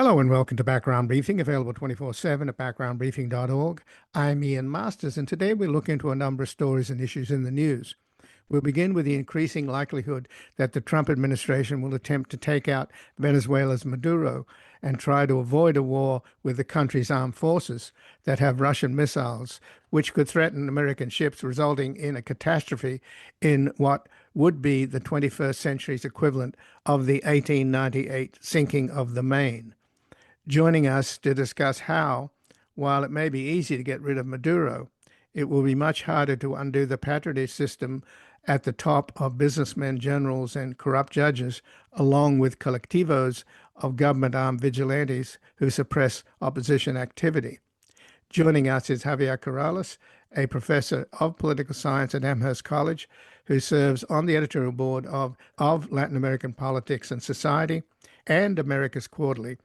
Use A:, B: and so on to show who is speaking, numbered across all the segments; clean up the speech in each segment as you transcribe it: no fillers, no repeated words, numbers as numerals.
A: Hello and welcome to Background Briefing, available 24/7 at backgroundbriefing.org. I'm Ian Masters, and today we look into a number of stories and issues in the news. We'll begin with the increasing likelihood that the Trump administration will attempt to take out Venezuela's Maduro and try to avoid a war with the country's armed forces that have Russian missiles, which could threaten American ships, resulting in a catastrophe in what would be the 21st century's equivalent of the 1898 sinking of the Maine. Joining us to discuss how, while it may be easy to get rid of Maduro, it will be much harder to undo the patronage system at the top of businessmen, generals, and corrupt judges, along with collectivos of government-armed vigilantes who suppress opposition activity. Joining us is Javier Corrales, a professor of political science at Amherst College, who serves on the editorial board of Latin American Politics and Society and America's Quarterly,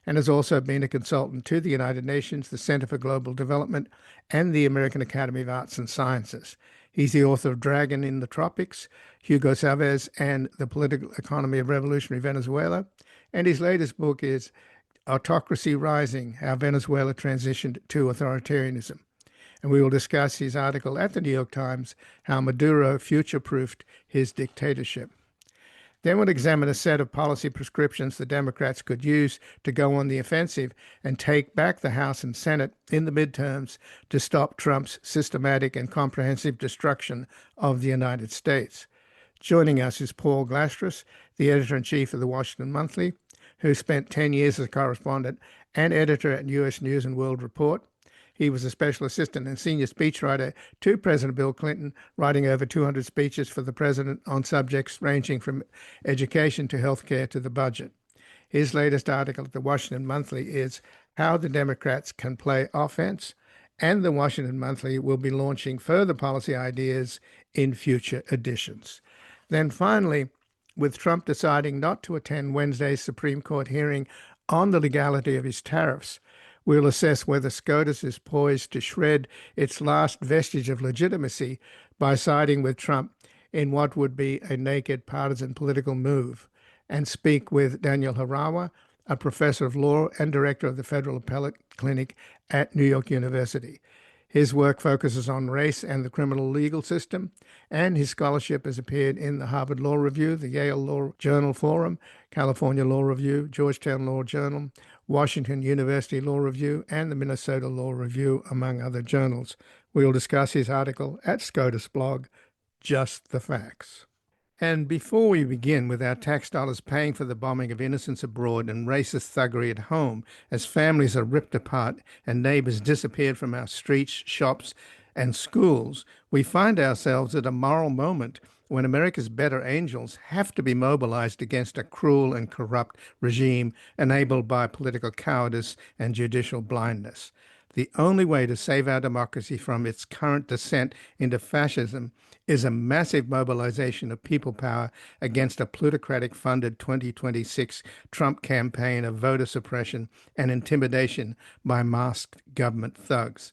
A: and has also been a consultant to the United Nations, the Center for Global Development, and the American Academy of Arts and Sciences. He's the author of Dragon in the Tropics, Hugo Chavez and the Political Economy of Revolutionary Venezuela, and his latest book is Autocracy Rising, How Venezuela Transitioned to Authoritarianism. And we will discuss his article at the New York Times, How Maduro Future-Proofed His Dictatorship. Then we'll examine a set of policy prescriptions the Democrats could use to go on the offensive and take back the House and Senate in the midterms to stop Trump's systematic and comprehensive destruction of the United States. Joining us is Paul Glastris, the editor-in-chief of the Washington Monthly, who spent 10 years as a correspondent and editor at U.S. News and World Report. He was a special assistant and senior speechwriter to President Bill Clinton, writing over 200 speeches for the president on subjects ranging from education to healthcare to the budget. His latest article at the Washington Monthly is How the Democrats Can Play Offense, and the Washington Monthly will be launching further policy ideas in future editions. Then finally, with Trump deciding not to attend Wednesday's Supreme Court hearing on the legality of his tariffs, we'll assess whether SCOTUS is poised to shred its last vestige of legitimacy by siding with Trump in what would be a naked partisan political move, and speak with Daniel Harawa, a professor of law and director of the Federal Appellate Clinic at New York University. His work focuses on race and the criminal legal system, and his scholarship has appeared in the Harvard Law Review, the Yale Law Journal Forum, California Law Review, Georgetown Law Journal, Washington University Law Review, and the Minnesota Law Review, among other journals. We will discuss his article at SCOTUS blog, Just the Facts. And before we begin with our tax dollars paying for the bombing of innocents abroad and racist thuggery at home, as families are ripped apart and neighbors disappeared from our streets, shops, and schools, we find ourselves at a moral moment when America's better angels have to be mobilized against a cruel and corrupt regime enabled by political cowardice and judicial blindness. The only way to save our democracy from its current descent into fascism is a massive mobilization of people power against a plutocratic-funded 2026 Trump campaign of voter suppression and intimidation by masked government thugs.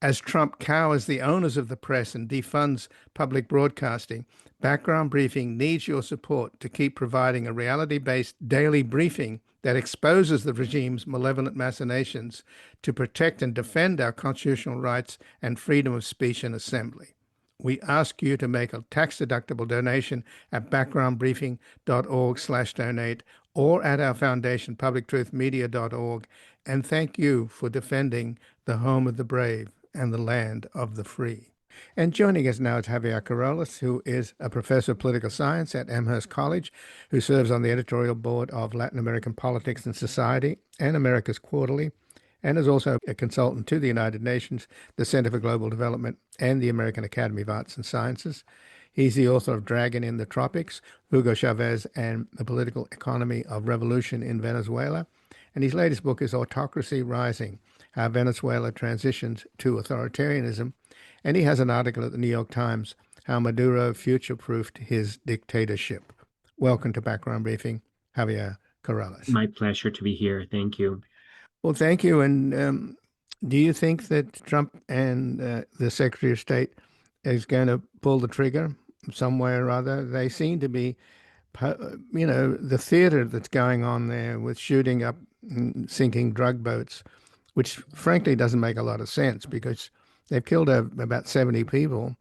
A: As Trump cowers the owners of the press and defunds public broadcasting, Background Briefing needs your support to keep providing a reality-based daily briefing that exposes the regime's malevolent machinations to protect and defend our constitutional rights and freedom of speech and assembly. We ask you to make a tax-deductible donation at backgroundbriefing.org/donate or at our foundation, publictruthmedia.org, and thank you for defending the home of the brave and the land of the free. And joining us now is Javier Corrales, who is a professor of political science at Amherst College, who serves on the editorial board of Latin American Politics and Society and America's Quarterly, and is also a consultant to the United Nations, the Center for Global Development, and the American Academy of Arts and Sciences. He's the author of Dragon in the Tropics, Hugo Chavez and the Political Economy of Revolution in Venezuela. And his latest book is Autocracy Rising, How Venezuela Transitions to Authoritarianism. And he has an article at the New York Times, How Maduro Future-Proofed His Dictatorship. Welcome to Background Briefing, Javier Corrales.
B: My pleasure to be here. Thank you.
A: Well, thank you. And do you think that Trump and the Secretary of State is going to pull the trigger some way or other? They seem to be, the theater that's going on there with shooting up sinking drug boats, which frankly doesn't make a lot of sense because they've killed about 70 people.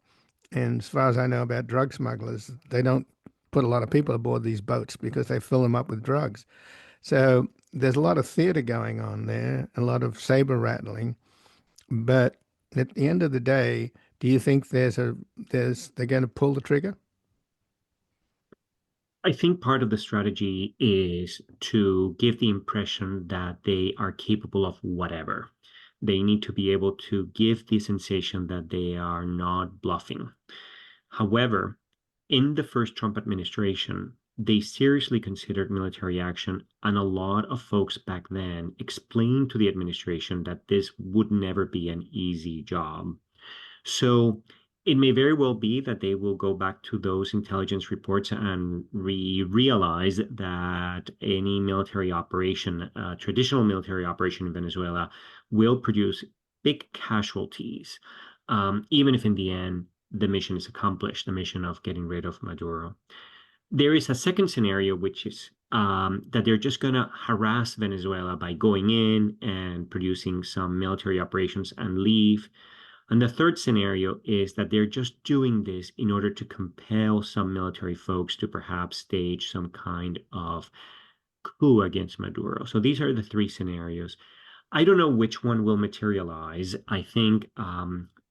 A: And as far as I know about drug smugglers, they don't put a lot of people aboard these boats because they fill them up with drugs. So there's a lot of theater going on there, a lot of saber rattling. But at the end of the day, do you think they're going to pull the trigger?
B: I think part of the strategy is to give the impression that they are capable of whatever. They need to be able to give the sensation that they are not bluffing. However, in the first Trump administration, they seriously considered military action, and a lot of folks back then explained to the administration that this would never be an easy job. So it may very well be that they will go back to those intelligence reports and realize that any military operation, traditional military operation in Venezuela, will produce big casualties, even if in the end the mission is accomplished, the mission of getting rid of Maduro. There is a second scenario, which is that they're just going to harass Venezuela by going in and producing some military operations and leave. And the third scenario is that they're just doing this in order to compel some military folks to perhaps stage some kind of coup against Maduro. So these are the three scenarios. I don't know which one will materialize. I think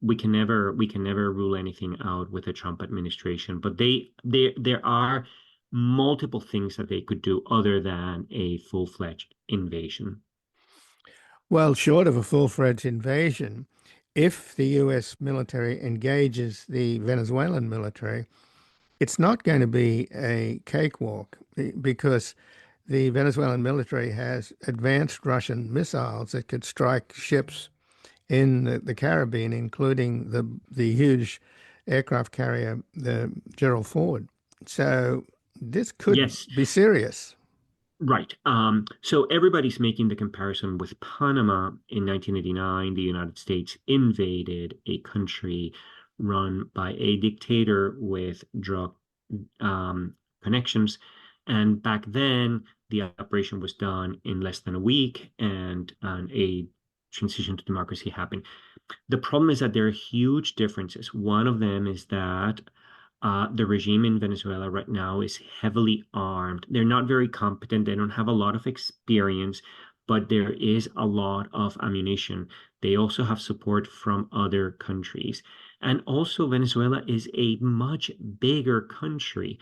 B: we can never rule anything out with the Trump administration, but there are multiple things that they could do other than a full-fledged invasion.
A: Well, short of a full-fledged invasion, if the U.S. military engages the Venezuelan military, it's not going to be a cakewalk because the Venezuelan military has advanced Russian missiles that could strike ships in the Caribbean, including the huge aircraft carrier, the Gerald Ford. So this could
B: Yes,
A: be serious.
B: right. So everybody's making the comparison with Panama in 1989. The United States invaded a country run by a dictator with drug connections. And back then, the operation was done in less than a week, and a transition to democracy happened. The problem is that there are huge differences. One of them is that the regime in Venezuela right now is heavily armed. They're not very competent. They don't have a lot of experience, but there is a lot of ammunition. They also have support from other countries. And also, Venezuela is a much bigger country.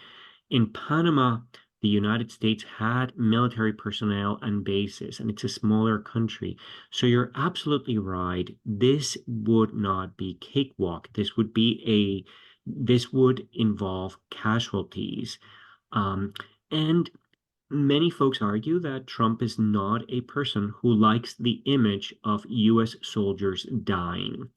B: In Panama, the United States had military personnel and bases, and it's a smaller country. So you're absolutely right. This would not be cakewalk. This would involve casualties. And many folks argue that Trump is not a person who likes the image of U.S. soldiers dying.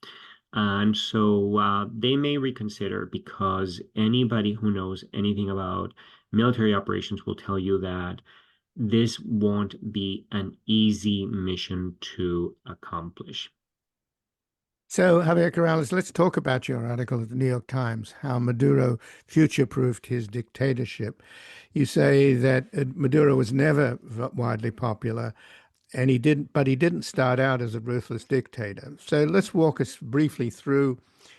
B: And so they may reconsider, because anybody who knows anything about military operations will tell you that this won't be an easy mission to accomplish.
A: So, Javier Corrales, let's talk about your article at the New York Times, how Maduro future-proofed his dictatorship. You say that Maduro was never widely popular, and he didn't start out as a ruthless dictator. So let's walk us briefly through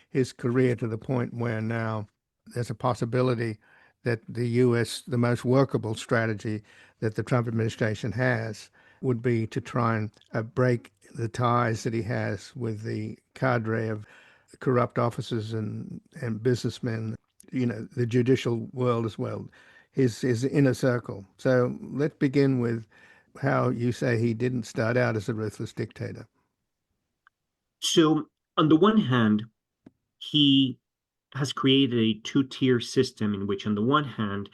A: his career to the point where now there's a possibility that the most workable strategy that the Trump administration has would be to try and break the ties that he has with the cadre of corrupt officers and businessmen, the judicial world as well, his inner circle. So let's begin with how you say he didn't start out as a ruthless dictator.
B: So, on the one hand, he has created a two-tier system in which, on the one hand,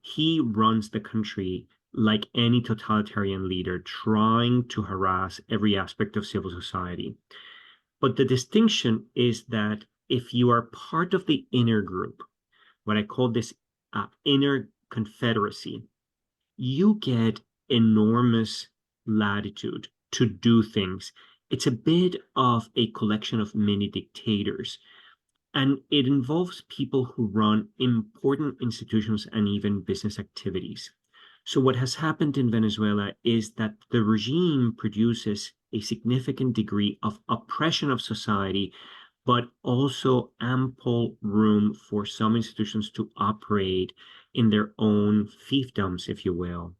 B: he runs the country like any totalitarian leader, trying to harass every aspect of civil society. But the distinction is that if you are part of the inner group, what I call this inner confederacy, you get enormous latitude to do things. It's a bit of a collection of mini dictators, and it involves people who run important institutions and even business activities. So what has happened in Venezuela is that the regime produces a significant degree of oppression of society, but also ample room for some institutions to operate in their own fiefdoms, if you will.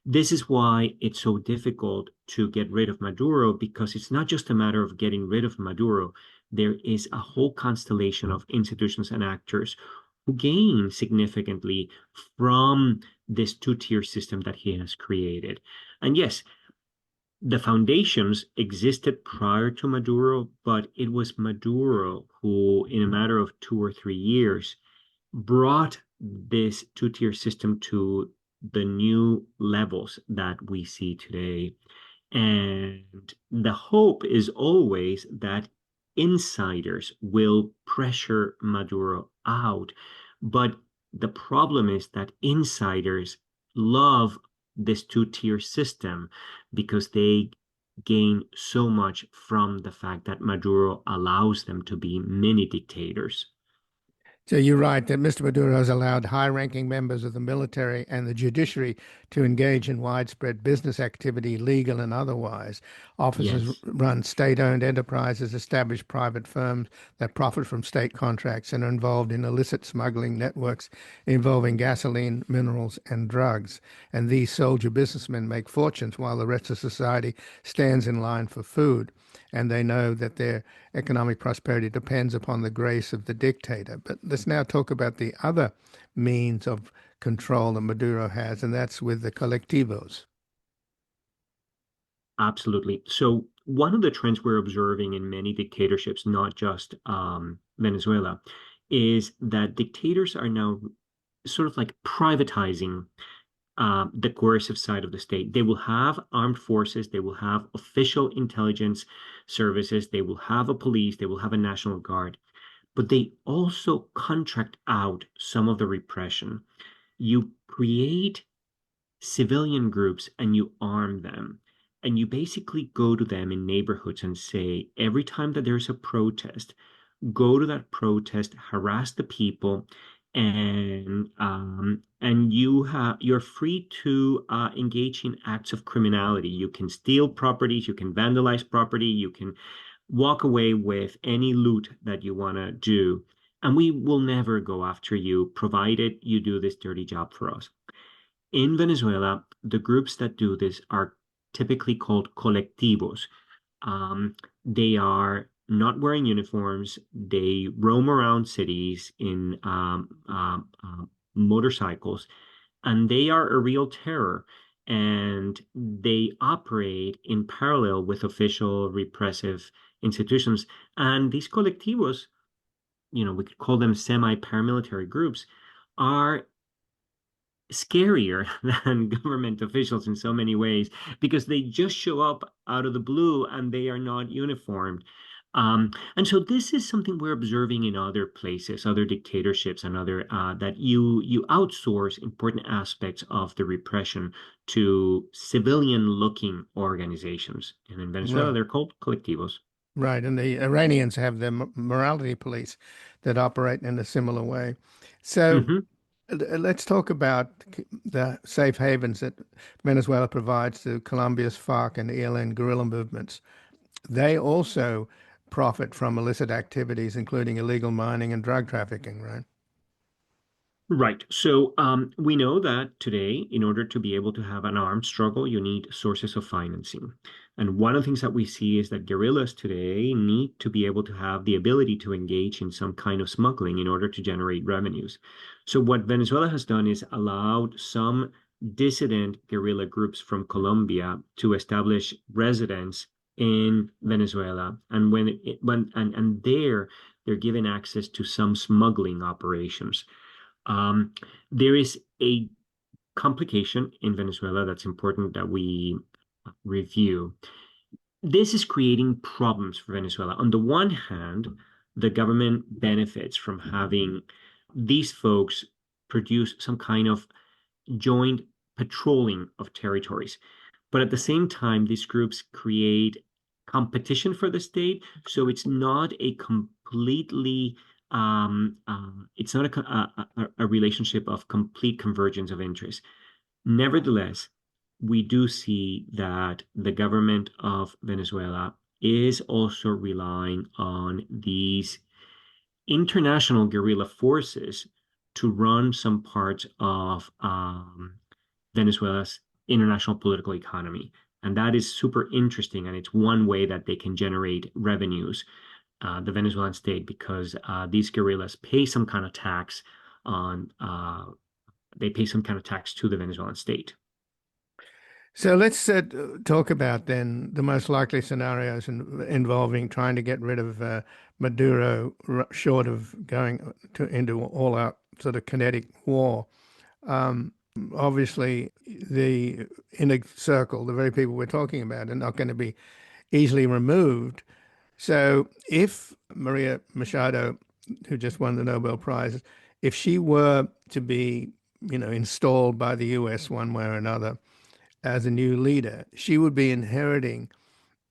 B: This is why it's so difficult to get rid of Maduro, because it's not just a matter of getting rid of Maduro. There is a whole constellation of institutions and actors who gain significantly from this two-tier system that he has created. And yes, the foundations existed prior to Maduro, but it was Maduro who, in a matter of 2 or 3 years, brought this two-tier system to the new levels that we see today. And the hope is always that insiders will pressure Maduro out. But the problem is that insiders love this two-tier system because they gain so much from the fact that Maduro allows them to be mini dictators.
A: So you're right that Mr. Maduro has allowed high-ranking members of the military and the judiciary to engage in widespread business activity, legal and otherwise. Officers
B: Yes.
A: run state-owned enterprises, establish private firms that profit from state contracts and are involved in illicit smuggling networks involving gasoline, minerals, and drugs. And these soldier businessmen make fortunes while the rest of society stands in line for food. And they know that their economic prosperity depends upon the grace of the dictator. But let's now talk about the other means of control that Maduro has, and that's with the colectivos.
B: Absolutely. So one of the trends we're observing in many dictatorships, not just Venezuela, is that dictators are now sort of like privatizing the coercive side of the state. They will have armed forces, they will have official intelligence services, they will have a police, they will have a national guard, but they also contract out some of the repression. You create civilian groups and you arm them. And you basically go to them in neighborhoods and say, every time that there's a protest, go to that protest, harass the people, and you're free to engage in acts of criminality. You can steal properties, you can vandalize property, you can walk away with any loot that you want to do, and we will never go after you, provided you do this dirty job for us. In Venezuela, the groups that do this are typically called colectivos. They are not wearing uniforms. They roam around cities in motorcycles, and they are a real terror. And they operate in parallel with official repressive institutions. And these colectivos, we could call them semi-paramilitary groups, are scarier than government officials in so many ways because they just show up out of the blue and they are not uniformed. And so this is something we're observing in other places, other dictatorships, and other that you outsource important aspects of the repression to civilian-looking organizations. And in Venezuela,
A: Right.
B: they're called colectivos.
A: Right. And the Iranians have the morality police that operate in a similar way. So
B: Hmm.
A: let's talk about the safe havens that Venezuela provides to Colombia's FARC and ELN guerrilla movements. They also profit from illicit activities, including illegal mining and drug trafficking, right?
B: Right. So we know that today, in order to be able to have an armed struggle, you need sources of financing. And one of the things that we see is that guerrillas today need to be able to have the ability to engage in some kind of smuggling in order to generate revenues. So what Venezuela has done is allowed some dissident guerrilla groups from Colombia to establish residence in Venezuela. And when there they're given access to some smuggling operations. Um, there is a complication in Venezuela that's important that we review. This is creating problems for Venezuela. On the one hand, the government benefits from having these folks produce some kind of joint patrolling of territories. But at the same time, these groups create competition for the state. So it's not a completely it's not a relationship of complete convergence of interest. Nevertheless, we do see that the government of Venezuela is also relying on these international guerrilla forces to run some parts of Venezuela's international political economy. And that is super interesting. And it's one way that they can generate revenues, the Venezuelan state, because these guerrillas pay some kind of tax on, they pay some kind of tax to the Venezuelan state.
A: So let's talk about then the most likely scenarios involving trying to get rid of Maduro, short of going into all-out sort of kinetic war. Um, Obviously, the inner circle, the very people we're talking about, are not going to be easily removed. So if Maria Machado, who just won the Nobel Prize, if she were to be, installed by the US one way or another as a new leader, she would be inheriting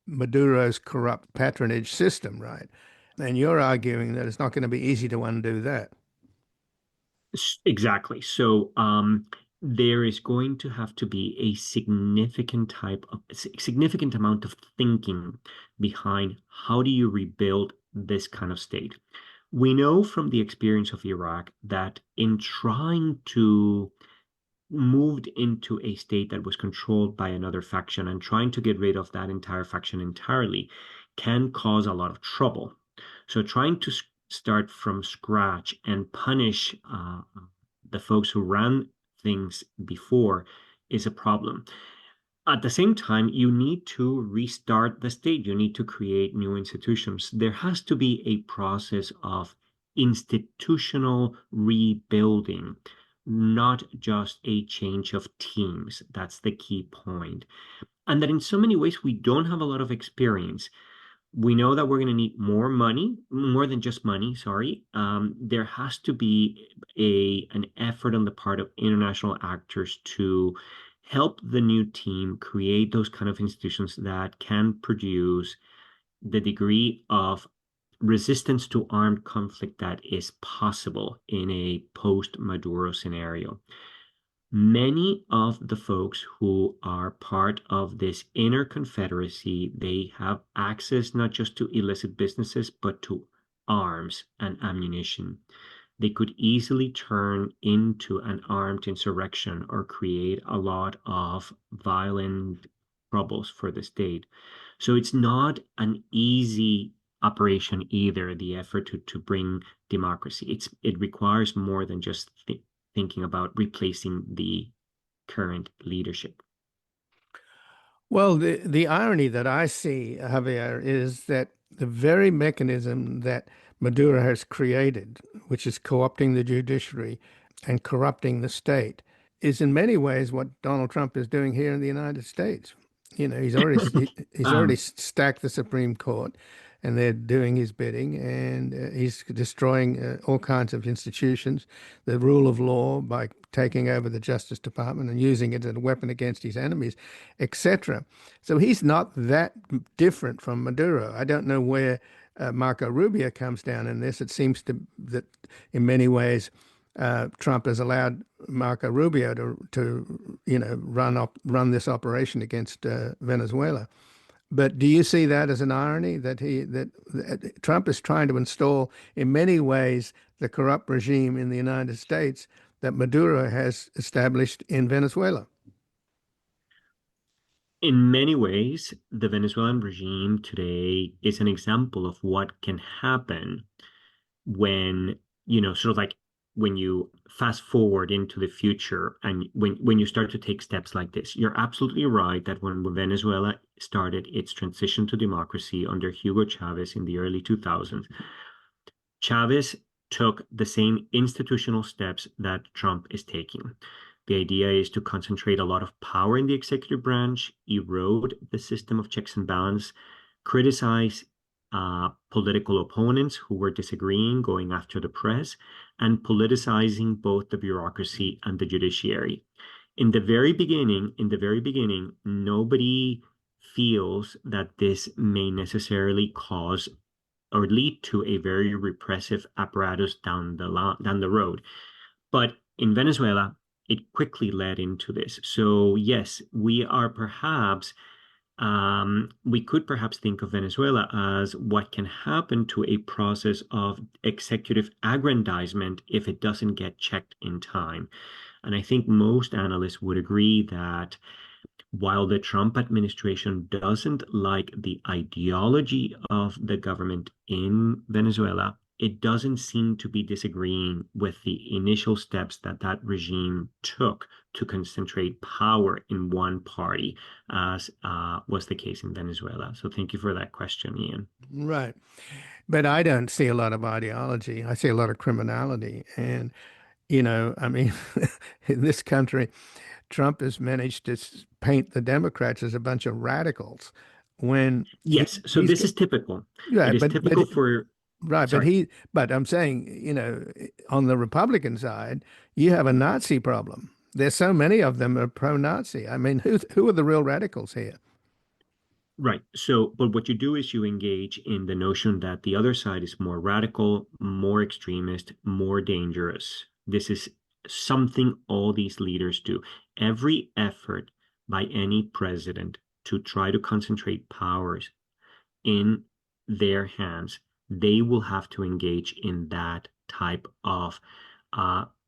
A: Maduro's corrupt patronage system, right? And you're arguing that it's not going to be easy to undo that.
B: Exactly. So there is going to have to be a significant amount of thinking behind how do you rebuild this kind of state. We know from the experience of Iraq that in trying to moved into a state that was controlled by another faction and trying to get rid of that entire faction entirely can cause a lot of trouble. So trying to start from scratch and punish the folks who ran things before is a problem. At the same time, you need to restart the state. You need to create new institutions. There has to be a process of institutional rebuilding, not just a change of teams. That's the key point. And that in so many ways, we don't have a lot of experience. We know that we're going to need more money, more than just money, sorry. There has to be an effort on the part of international actors to help the new team create those kind of institutions that can produce the degree of resistance to armed conflict that is possible in a post-Maduro scenario. Many of the folks who are part of this inner confederacy, they have access not just to illicit businesses, but to arms and ammunition. They could easily turn into an armed insurrection or create a lot of violent troubles for the state. So it's not an easy operation either, the effort to bring democracy. It requires more than just thinking about replacing the current leadership.
A: Well, the irony that I see, Javier, is that the very mechanism that Maduro has created, which is co-opting the judiciary and corrupting the state, is in many ways what Donald Trump is doing here in the United States. He's already
B: um,
A: stacked the Supreme Court, and they're doing his bidding, and he's destroying all kinds of institutions, the rule of law by taking over the Justice Department and using it as a weapon against his enemies, etc. So he's not that different from Maduro. I don't know where Marco Rubio comes down in this. It seems that in many ways Trump has allowed Marco Rubio to run this operation against Venezuela. But do you see that as an irony that Trump is trying to install in many ways the corrupt regime in the United States that Maduro has established in Venezuela?
B: in many ways, the Venezuelan regime today is an example of what can happen when, sort of like when you fast forward into the future and when you start to take steps like this. You're absolutely right that when Venezuela started its transition to democracy under Hugo Chavez in the early 2000s, Chavez took the same institutional steps that Trump is taking. The idea is to concentrate a lot of power in the executive branch, erode the system of checks and balance, criticize political opponents who were disagreeing, going after the press, and politicizing both the bureaucracy and the judiciary. In the very beginning, nobody feels that this may necessarily cause or lead to a very repressive apparatus down the road. But in Venezuela, it quickly led into this. So yes, we could perhaps think of Venezuela as what can happen to a process of executive aggrandizement if it doesn't get checked in time. And I think most analysts would agree that while the Trump administration doesn't like the ideology of the government in Venezuela, it doesn't seem to be disagreeing with the initial steps that that regime took to concentrate power in one party, as was the case in Venezuela. So thank you for that question, Ian.
A: Right. But I don't see a lot of ideology. I see a lot of criminality. And, I mean, in this country, Trump has managed to paint the Democrats as a bunch of radicals when
B: Yes, so
A: he's
B: this is typical.
A: yeah,
B: It is
A: but
B: typical for,
A: right,
B: sorry.
A: but I'm saying, on the Republican side, you have a Nazi problem. There's so many of them are pro-Nazi. I mean, who are the real radicals here?
B: Right. So, but what you do is you engage in the notion that the other side is more radical, more extremist, more dangerous. This is something all these leaders do. Every effort by any president to try to concentrate powers in their hands, they will have to engage in that type of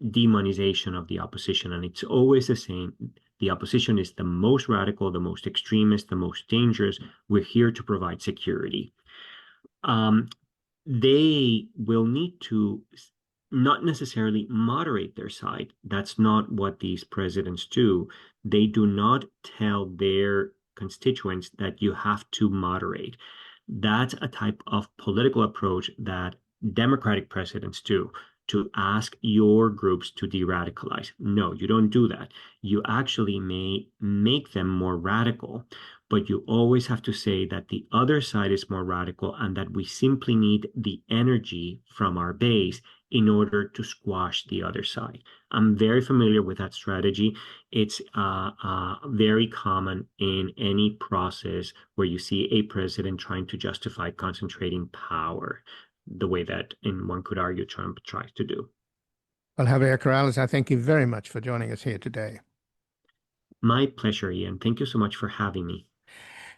B: demonization of the opposition. And it's always the same. The opposition is the most radical, the most extremist, the most dangerous. We're here to provide security. Um, they will need to not necessarily moderate their side. That's not what these presidents do. They do not tell their constituents that you have to moderate. That's a type of political approach that Democratic presidents do to ask your groups to de-radicalize. No, you don't do that. You actually may make them more radical, but you always have to say that the other side is more radical and that we simply need the energy from our base in order to squash the other side. I'm very familiar with that strategy. It's very common in any process where you see a president trying to justify concentrating power, the way that, and one could argue, Trump tries to do.
A: Well, Javier Corrales, I thank you very much for joining us here today.
B: My pleasure, Ian. Thank you so much for having me.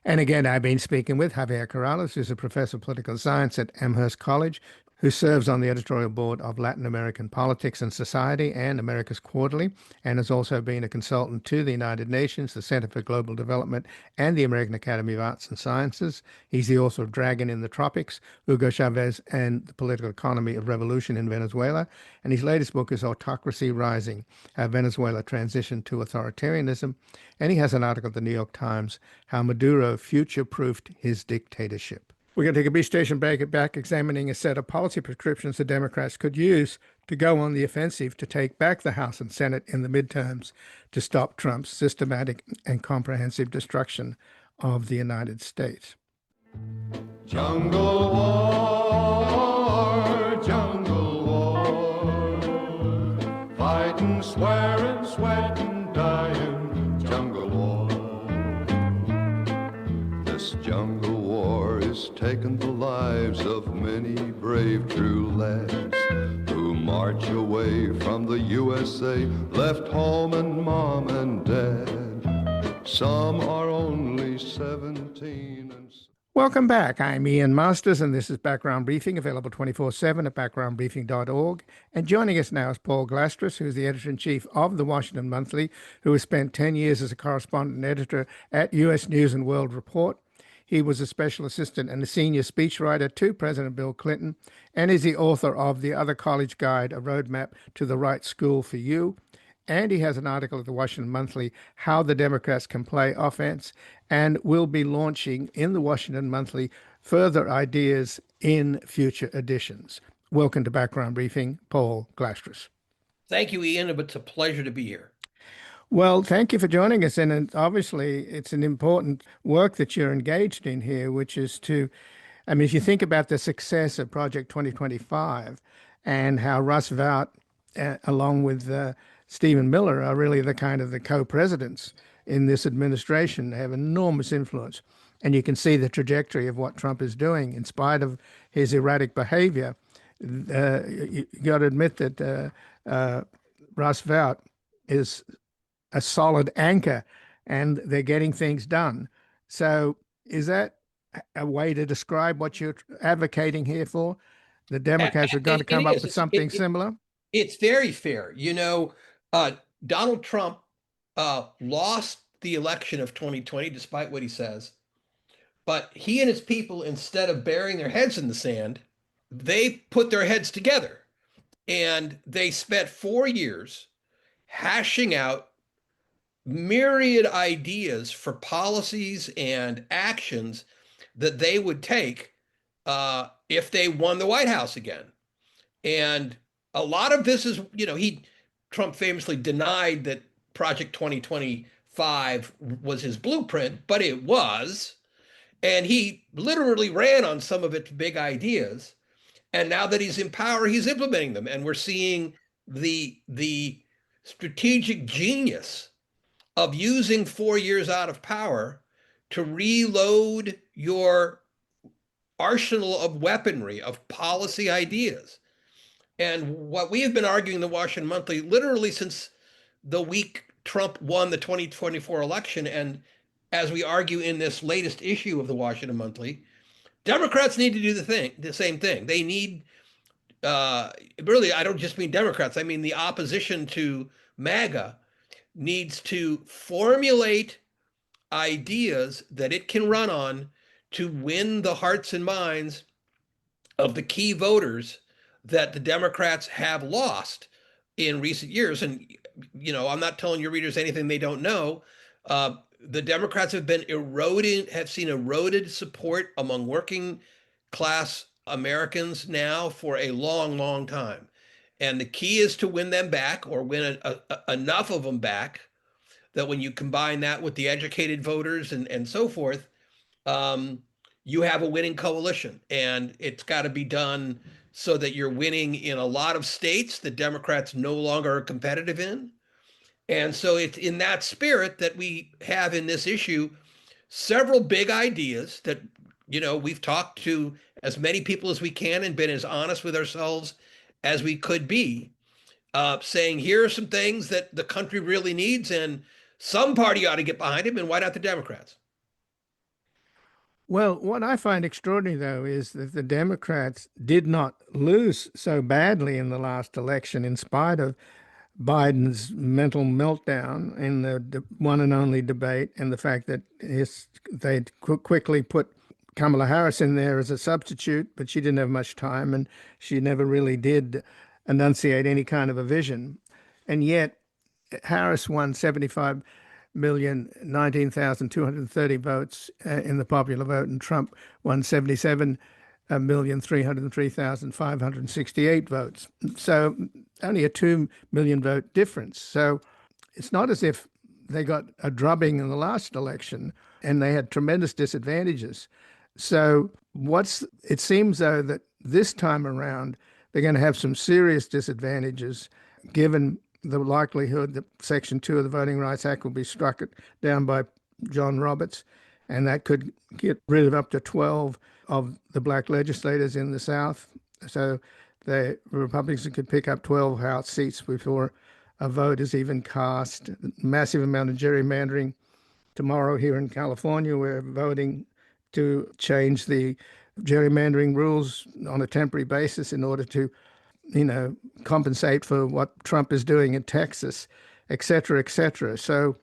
A: And again, I've been speaking with Javier Corrales, who's a professor of political science at Amherst College, who serves on the editorial board of Latin American Politics and Society and America's Quarterly, and has also been a consultant to the United Nations, the Center for Global Development, and the American Academy of Arts and Sciences. He's the author of Dragon in the Tropics, Hugo Chavez and the Political Economy of Revolution in Venezuela. And his latest book is Autocracy Rising, How Venezuela Transitioned to Authoritarianism. And he has an article at the New York Times, How Maduro Future-Proofed His Dictatorship. We're going to take a brief station break, back examining a set of policy prescriptions the Democrats could use to go on the offensive to take back the House and Senate in the midterms to stop Trump's systematic and comprehensive destruction of the United States.
C: Jungle war, fighting, swearing, sweating, dying, jungle war. This jungle war is taking the lives of many brave true lads who march away from the USA, left home and mom and dad. Some are only 17 and
A: Welcome back. I'm Ian Masters, and this is Background Briefing, available 24/7 at backgroundbriefing.org. And joining us now is Paul Glastris, who is the editor-in-chief of the Washington Monthly, who has spent 10 years as a correspondent editor at U.S. News and World Report. He was a special assistant and a senior speechwriter to President Bill Clinton, and is the author of The Other College Guide, A Roadmap to the Right School for You. And he has an article at the Washington Monthly, How the Democrats Can Play Offense, and will be launching in the Washington Monthly further ideas in future editions. Welcome to Background Briefing, Paul Glastris.
D: Thank you, Ian. It's a pleasure to be here.
A: Well, thank you for joining us. And obviously, it's an important work that you're engaged in here, which is to, I mean, if you think about the success of Project 2025 and how Russ Vought, along with Stephen Miller, are really the kind of the co-presidents in this administration. They have enormous influence. And you can see the trajectory of what Trump is doing in spite of his erratic behavior. You got to admit that Russ Vought is a solid anchor and they're getting things done. So is that a way to describe what you're advocating here for? The Democrats are going to
D: It
A: come up
D: is.
A: with something similar?
D: It's very fair. Uh, Donald Trump lost the election of 2020, despite what he says. But he and his people, instead of burying their heads in the sand, they put their heads together. And they spent 4 years hashing out myriad ideas for policies and actions that they would take if they won the White House again. And a lot of this is, Trump famously denied that Project 2025 was his blueprint, but it was. And he literally ran on some of its big ideas. And now that he's in power, he's implementing them. And we're seeing the strategic genius of using 4 years out of power to reload your arsenal of weaponry, of policy ideas. And what we have been arguing in the Washington Monthly literally since the week Trump won the 2024 election, and as we argue in this latest issue of the Washington Monthly, Democrats need to do the same thing. They need, really, I don't just mean Democrats, I mean the opposition to MAGA needs to formulate ideas that it can run on to win the hearts and minds of the key voters that the Democrats have lost in recent years. And, I'm not telling your readers anything they don't know. The Democrats have seen eroded support among working class Americans now for a long, long time. And the key is to win them back, or win enough of them back, that when you combine that with the educated voters and so forth, you have a winning coalition. And it's got to be done so that you're winning in a lot of states that Democrats no longer are competitive in. And so it's in that spirit that we have in this issue several big ideas that, we've talked to as many people as we can and been as honest with ourselves as we could be, saying here are some things that the country really needs, and some party ought to get behind him, and why not the Democrats?
A: Well, what I find extraordinary, though, is that the Democrats did not lose so badly in the last election, in spite of Biden's mental meltdown in the one and only debate, and the fact that they'd quickly put Kamala Harris in there as a substitute, but she didn't have much time, and she never really did enunciate any kind of a vision. And yet, Harris won 75,019,230 votes in the popular vote, and Trump won 77,303,568 votes. So only a 2 million vote difference. So it's not as if they got a drubbing in the last election and they had tremendous disadvantages. So it seems, though, that this time around they're going to have some serious disadvantages, given the likelihood that Section 2 of the Voting Rights Act will be struck down by John Roberts, and that could get rid of up to 12 of the black legislators in the South. So the Republicans could pick up 12 House seats before a vote is even cast. Massive amount of gerrymandering. Tomorrow here in California, we're voting to change the gerrymandering rules on a temporary basis in order to, compensate for what Trump is doing in Texas, et cetera, et cetera. So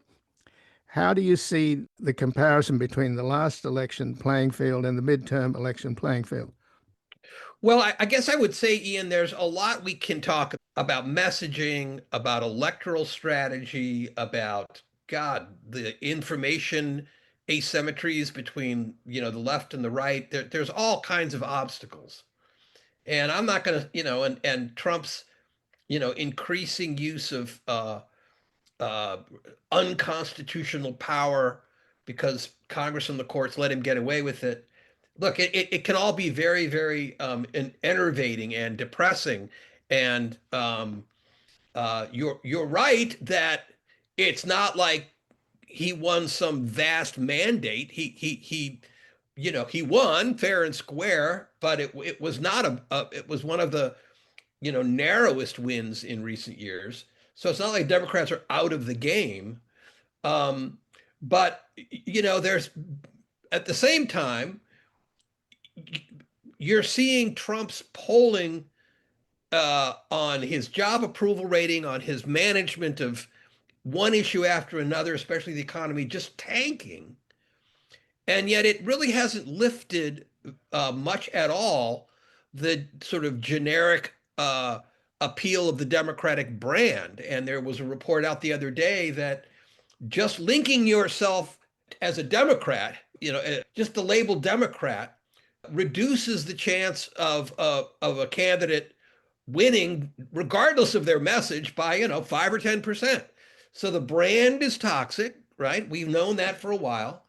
A: how do you see the comparison between the last election playing field and the midterm election playing field?
D: Well, I guess I would say, Ian, there's a lot we can talk about messaging, about electoral strategy, about, God, the information asymmetries between, the left and the right. There's all kinds of obstacles. And I'm not going to, and Trump's, increasing use of unconstitutional power because Congress and the courts let him get away with it. Look, it can all be very, very enervating and depressing. And you're right that it's not like he won some vast mandate. He won fair and square, but it was not it was one of the narrowest wins in recent years. So it's not like Democrats are out of the game. But, there's at the same time, you're seeing Trump's polling on his job approval rating, on his management of one issue after another, especially the economy, just tanking. And yet it really hasn't lifted much at all the sort of generic appeal of the Democratic brand. And there was a report out the other day that just linking yourself as a Democrat, just the label Democrat reduces the chance of a candidate winning, regardless of their message, by 5 or 10%. So the brand is toxic, right? We've known that for a while.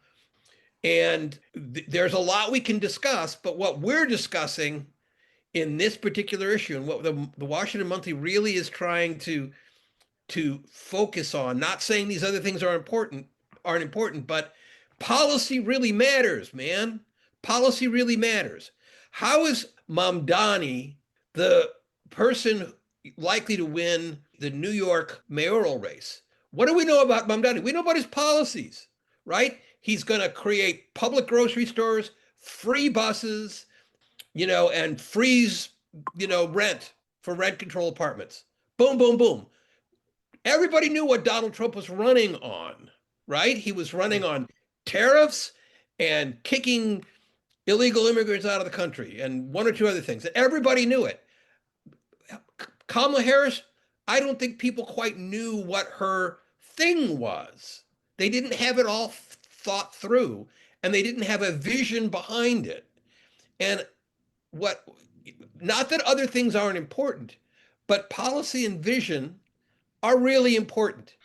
D: And there's a lot we can discuss, but what we're discussing in this particular issue, and what the Washington Monthly really is trying to focus on, not saying these other things aren't important, but policy really matters, man. Policy really matters. How is Mamdani the person likely to win the New York mayoral race? What do we know about Mamdani? We know about his policies, right? He's going to create public grocery stores, free buses, and freeze, rent for rent control apartments. Boom, boom, boom. Everybody knew what Donald Trump was running on, right? He was running on tariffs and kicking illegal immigrants out of the country and one or two other things. Everybody knew it. Kamala Harris, I don't think people quite knew what her thing was. They didn't have it all thought through, and they didn't have a vision behind it. And not that other things aren't important, but policy and vision are really important.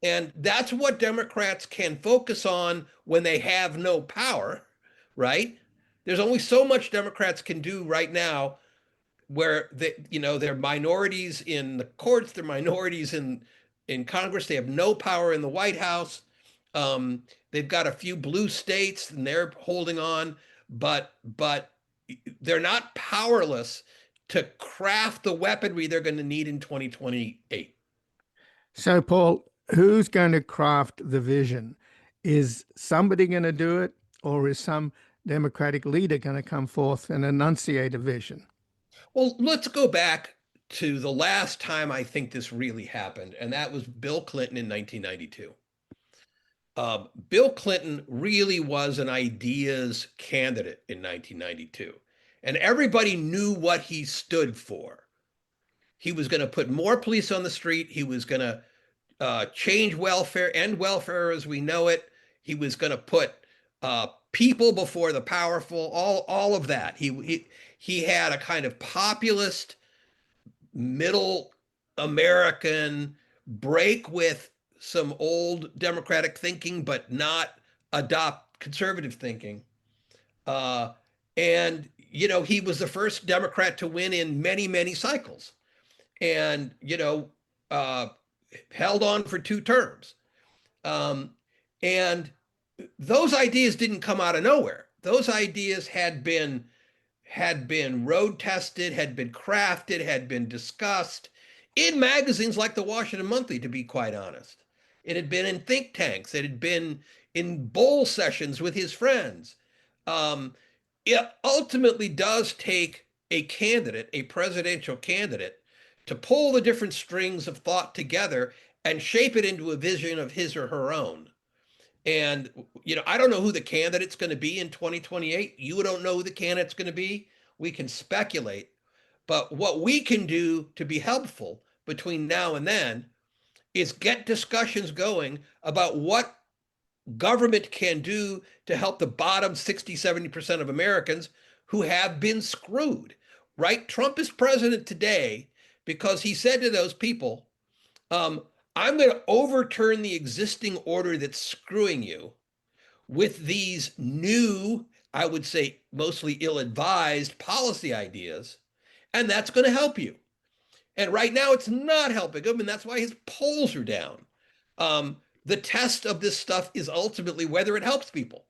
D: And that's what Democrats can focus on when they have no power, right? There's only so much Democrats can do right now where they're minorities in the courts, they're minorities in Congress, they have no power in the White House. They've got a few blue states and they're holding on, but they're not powerless to craft the weaponry they're going to need in 2028.
A: So, Paul, who's going to craft the vision? Is somebody going to do it, or is some Democratic leader going to come forth and enunciate a vision?
D: Well, let's go back to the last time I think this really happened, and that was Bill Clinton in 1992. Bill Clinton really was an ideas candidate in 1992, and everybody knew what he stood for. He was going to put more police on the street. He was going to change welfare, end welfare as we know it. He was going to put people before the powerful, all of that. He had a kind of populist, middle American break with some old Democratic thinking, but not adopt conservative thinking. And, he was the first Democrat to win in many, many cycles. And, held on for 2 terms. And those ideas didn't come out of nowhere. Those ideas had been road tested, had been crafted, had been discussed in magazines like the Washington Monthly, to be quite honest. It had been in think tanks. It had been in bowl sessions with his friends. It ultimately does take a candidate, a presidential candidate, to pull the different strings of thought together and shape it into a vision of his or her own. And, I don't know who the candidate's going to be in 2028. You don't know who the candidate's going to be. We can speculate. But what we can do to be helpful between now and then is get discussions going about what government can do to help the bottom 60, 70% of Americans who have been screwed, right? Trump is president today because he said to those people, I'm going to overturn the existing order that's screwing you with these new, I would say mostly ill-advised policy ideas, and that's going to help you. And right now it's not helping him, and that's why his polls are down. The test of this stuff is ultimately whether it helps people.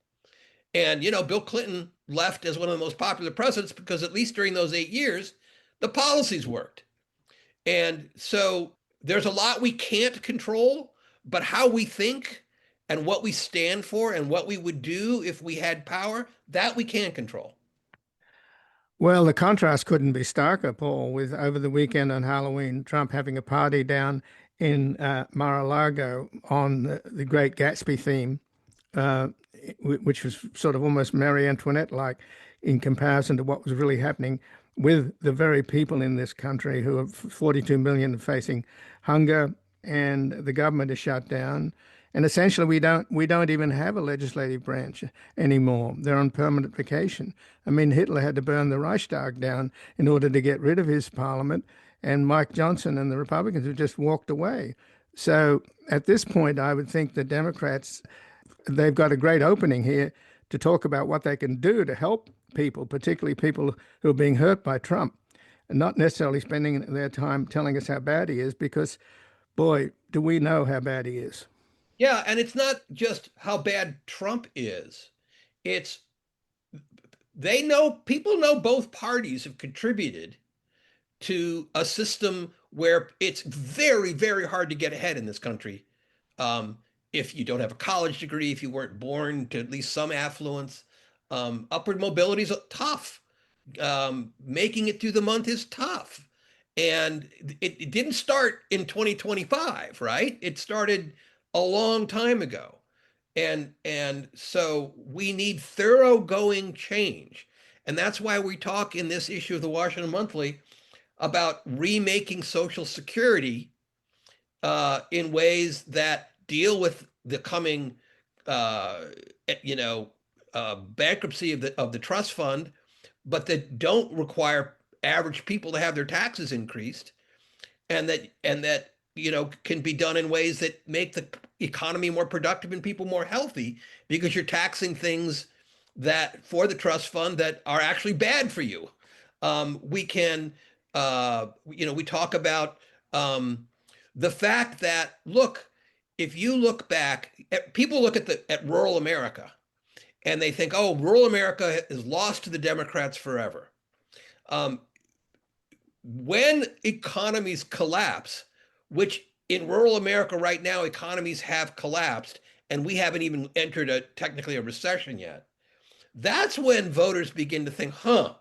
D: And, Bill Clinton left as one of the most popular presidents because at least during those 8 years, the policies worked. And so there's a lot we can't control, but how we think and what we stand for and what we would do if we had power, that we can control.
A: Well, the contrast couldn't be starker, Paul, with over the weekend on Halloween, Trump having a party down in Mar-a-Lago on the Great Gatsby theme, uh, which was sort of almost Marie Antoinette-like in comparison to what was really happening with the very people in this country who are 42 million facing hunger, and the government is shut down. And essentially, we don't even have a legislative branch anymore. They're on permanent vacation. I mean, Hitler had to burn the Reichstag down in order to get rid of his parliament, and Mike Johnson and the Republicans have just walked away. So at this point, I would think the Democrats, they've got a great opening here to talk about what they can do to help people, particularly people who are being hurt by Trump, and not necessarily spending their time telling us how bad he is, because, boy, do we know how bad he is.
D: Yeah, and it's not just how bad Trump is. It's people know both parties have contributed to a system where it's very, very hard to get ahead in this country. If you don't have a college degree, if you weren't born to at least some affluence, upward mobility is tough. Making it through the month is tough. And it didn't start in 2025, right? It started a long time ago. And so we need thoroughgoing change. And that's why we talk in this issue of the Washington Monthly about remaking Social Security in ways that deal with the coming, bankruptcy of the trust fund, but that don't require average people to have their taxes increased, and that can be done in ways that make the economy more productive and people more healthy, because you're taxing things that for the trust fund that are actually bad for you. We talk about the fact that, look, if you look back, people look at rural America and they think, oh, rural America is lost to the Democrats forever. When economies collapse, which in rural America right now, economies have collapsed, and we haven't even entered technically a recession yet, that's when voters begin to think, I'm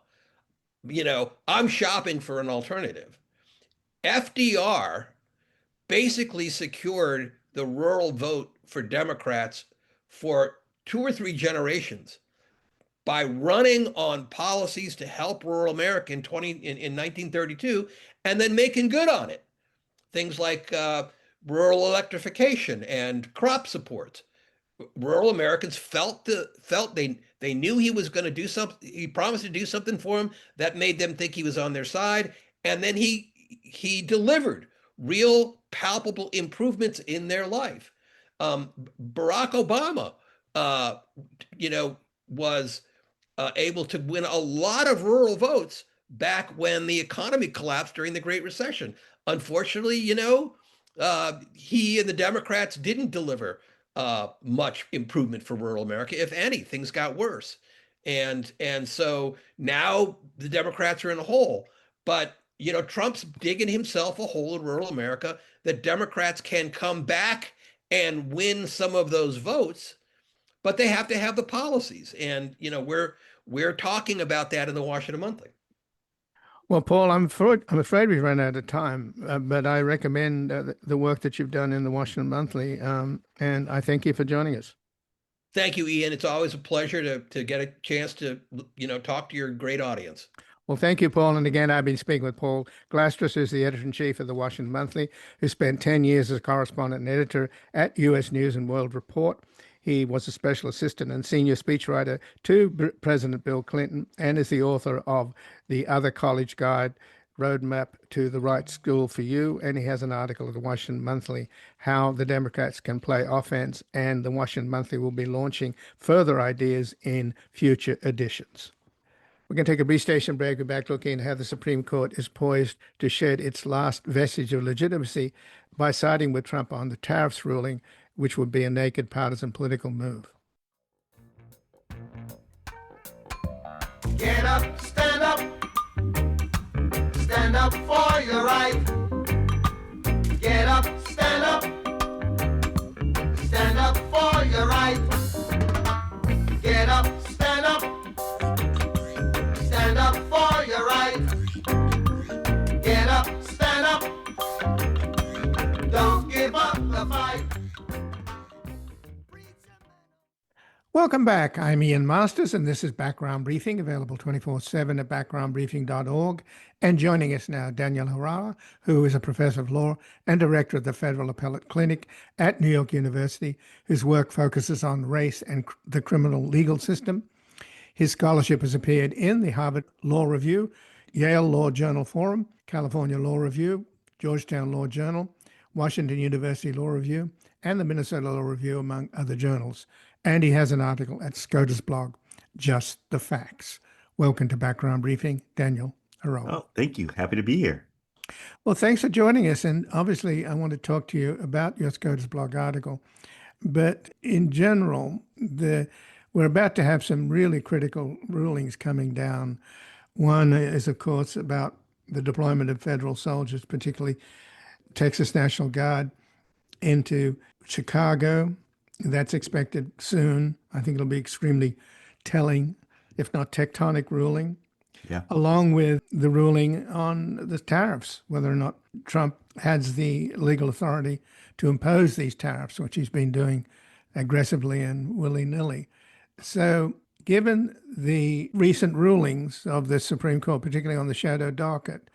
D: shopping for an alternative. FDR basically secured the rural vote for Democrats for 2 or 3 generations by running on policies to help rural America in 1932, and then making good on it. Things like rural electrification and crop support. Rural Americans felt they knew he was going to do something. He promised to do something for them that made them think he was on their side, and then he delivered real palpable improvements in their life. Barack Obama, was able to win a lot of rural votes back when the economy collapsed during the Great Recession. Unfortunately, he and the Democrats didn't deliver much improvement for rural America. If any, things got worse. And so now the Democrats are in a hole. But, Trump's digging himself a hole in rural America that Democrats can come back and win some of those votes, but they have to have the policies. And, we're talking about that in the Washington Monthly.
A: Well, Paul, I'm afraid we've run out of time, but I recommend the work that you've done in the Washington Monthly, and I thank you for joining us.
D: Thank you, Ian. It's always a pleasure to get a chance to, talk to your great audience.
A: Well, thank you, Paul. And again, I've been speaking with Paul Glastris, who's the editor-in-chief of the Washington Monthly, who spent 10 years as correspondent and editor at U.S. News and World Report. He was a special assistant and senior speechwriter to President Bill Clinton, and is the author of The Other College Guide, Roadmap to the Right School for You. And he has an article at the Washington Monthly, How the Democrats Can Play Offense. And the Washington Monthly will be launching further ideas in future editions. We're going to take a brief station break. We're back looking at how the Supreme Court is poised to shed its last vestige of legitimacy by siding with Trump on the tariffs ruling, which would be a naked partisan political move.
E: Get up, stand up for your right. Get
C: the fight.
A: Welcome back. I'm Ian Masters, and this is Background Briefing, available 24/7 at backgroundbriefing.org. And joining us now, Daniel Harawa, who is a professor of law and director of the Federal Appellate Clinic at New York University, whose work focuses on race and the criminal legal system. His scholarship has appeared in the Harvard Law Review, Yale Law Journal Forum, California Law Review, Georgetown Law Journal, Washington University Law Review, and the Minnesota Law Review, among other journals. And he has an article at SCOTUS blog, Just the Facts. Welcome to Background Briefing, Daniel Harawa.
E: Oh, thank you. Happy to be here.
A: Well, thanks for joining us. And obviously, I want to talk to you about your SCOTUS blog article. But in general, we're about to have some really critical rulings coming down. One is, of course, about the deployment of federal soldiers, particularly Texas National Guard, into Chicago. That's expected soon. I think it'll be extremely telling, if not tectonic ruling.
E: Yeah.
A: Along with the ruling on the tariffs, whether or not Trump has the legal authority to impose these tariffs, which he's been doing aggressively and willy-nilly. So given the recent rulings of the Supreme Court, particularly on the shadow docket,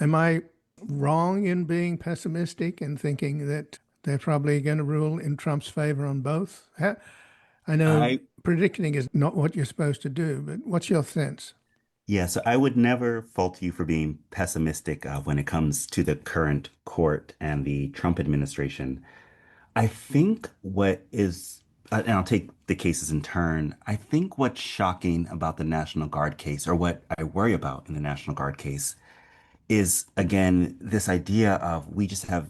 A: am I wrong in being pessimistic and thinking that they're probably going to rule in Trump's favor on both? I know predicting is not what you're supposed to do, but what's your sense?
E: Yeah, so I would never fault you for being pessimistic when it comes to the current court and the Trump administration. I think what is, and I'll take the cases in turn, I think what's shocking about the National Guard case, or what I worry about in the National Guard case, is again, this idea of we just have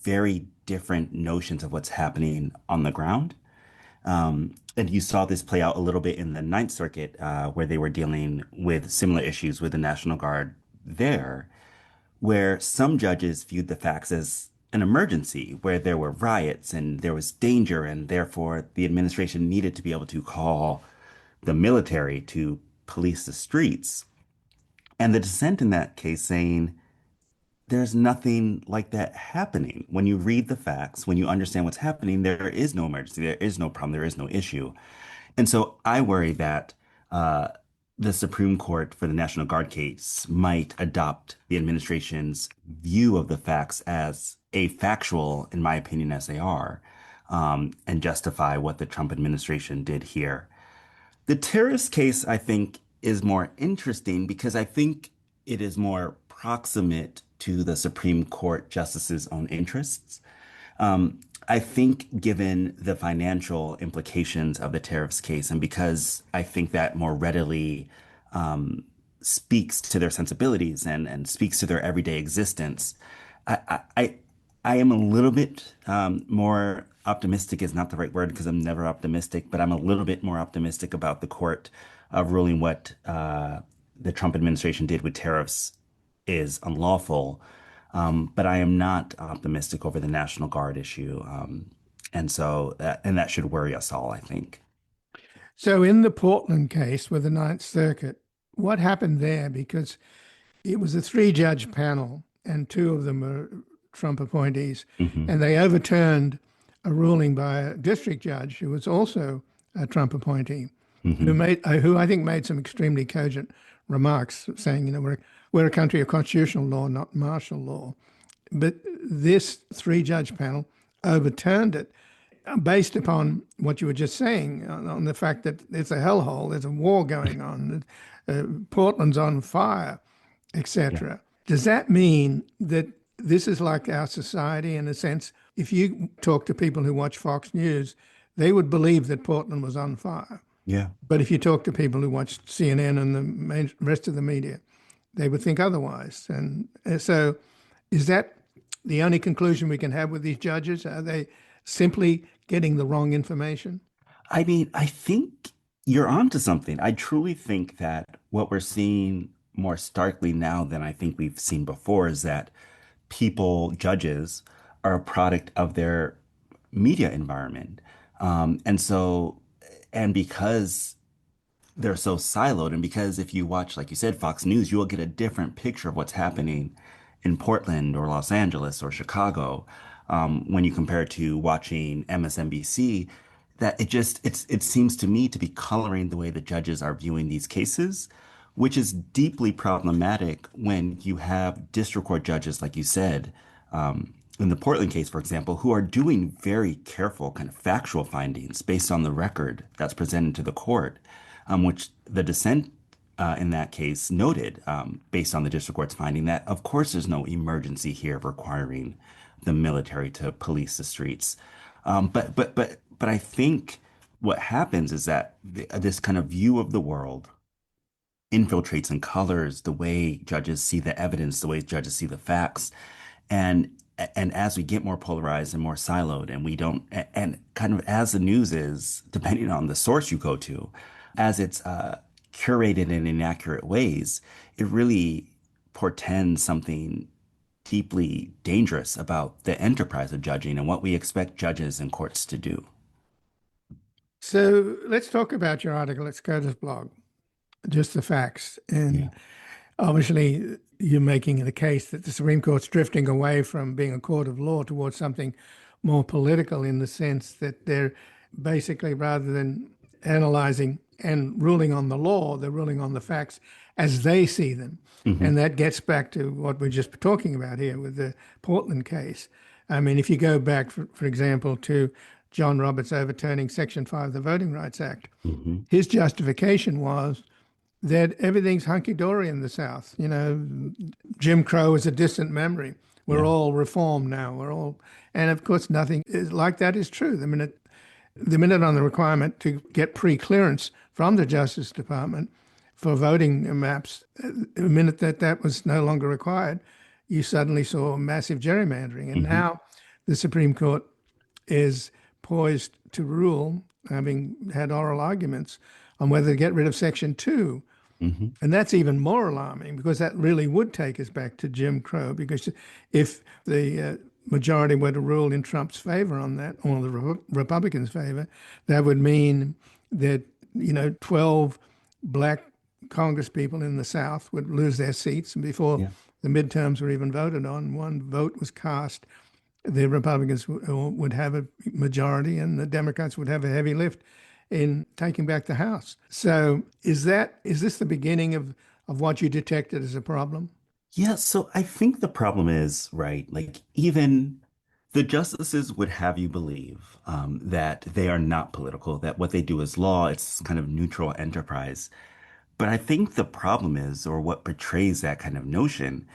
E: very different notions of what's happening on the ground. And you saw this play out a little bit in the Ninth Circuit, where they were dealing with similar issues with the National Guard there, where some judges viewed the facts as an emergency, where there were riots and there was danger, and therefore the administration needed to be able to call the military to police the streets. And the dissent in that case saying, there's nothing like that happening. When you read the facts, when you understand what's happening, there is no emergency, there is no problem, there is no issue. And so I worry that the Supreme Court for the National Guard case might adopt the administration's view of the facts as a factual, in my opinion, as they are, and justify what the Trump administration did here. The Tariffs case, I think, is more interesting because I think it is more proximate to the Supreme Court justices' own interests. I think given the financial implications of the Tariffs case, and because I think that more readily speaks to their sensibilities and speaks to their everyday existence, I am a little bit more optimistic is not the right word because I'm never optimistic, but I'm a little bit more optimistic about the court ruling what the Trump administration did with tariffs is unlawful. But I am not optimistic over the National Guard issue. And that should worry us all, I think.
A: So in the Portland case with the Ninth Circuit, what happened there? Because it was a 3-judge panel and 2 of them are Trump appointees, and they overturned a ruling by a district judge who was also a Trump appointee, who I think made some extremely cogent remarks saying, we're a country of constitutional law, not martial law. But this 3-judge panel overturned it based upon what you were just saying, on the fact that it's a hellhole, there's a war going on, Portland's on fire, etc. Yeah. Does that mean that this is like our society in a sense? If you talk to people who watch Fox News, they would believe that Portland was on fire.
E: Yeah.
A: But if you talk to people who watch CNN and the rest of the media, they would think otherwise. And so is that the only conclusion we can have with these judges? Are they simply getting the wrong information?
E: I mean, I think you're onto something. I truly think that what we're seeing more starkly now than I think we've seen before is that judges, are a product of their media environment. And because they're so siloed, and because if you watch, like you said, Fox News, you will get a different picture of what's happening in Portland or Los Angeles or Chicago. when you compare it to watching MSNBC, that it seems to me to be coloring the way the judges are viewing these cases, which is deeply problematic when you have district court judges, like you said, in the Portland case, for example, who are doing very careful kind of factual findings based on the record that's presented to the court, which the dissent in that case noted, based on the district court's finding, that of course there's no emergency here requiring the military to police the streets. But I think what happens is that this kind of view of the world infiltrates and colors the way judges see the evidence, the way judges see the facts. And and as we get more polarized and more siloed, and we don't, and kind of as the news is, depending on the source you go to, as it's curated in inaccurate ways, it really portends something deeply dangerous about the enterprise of judging and what we expect judges and courts to do.
A: So let's talk about your article at SCOTUS blog, just the facts. And
E: Yeah.
A: obviously, you're making the case that the Supreme Court's drifting away from being a court of law towards something more political, in the sense that they're basically, rather than analyzing and ruling on the law, they're ruling on the facts as they see them. And that gets back to what we're just talking about here with the Portland case. I mean, if you go back, for example, to John Roberts overturning Section 5 of the Voting Rights Act, his justification was that everything's hunky-dory in the South. You know, Jim Crow is a distant memory. We're all reformed now. We're all, and of course, nothing is like that is true. The minute on the requirement to get pre-clearance from the Justice Department for voting maps, the minute that that was no longer required, you suddenly saw massive gerrymandering. And now the Supreme Court is poised to rule, having had oral arguments, on whether to get rid of Section 2. And that's even more alarming, because that really would take us back to Jim Crow, because if the majority were to rule in Trump's favor on that, or the Republicans' favor, that would mean that, 12 black Congress people in the South would lose their seats. And before the midterms were even voted on, one vote was cast, the Republicans would have a majority and the Democrats would have a heavy lift in taking back the House. So is this the beginning of what you detected as a problem?
E: Yeah, so I think the problem is, right, like even the justices would have you believe that they are not political, that what they do is law, it's kind of neutral enterprise. But I think the problem is, or what betrays that kind of notion,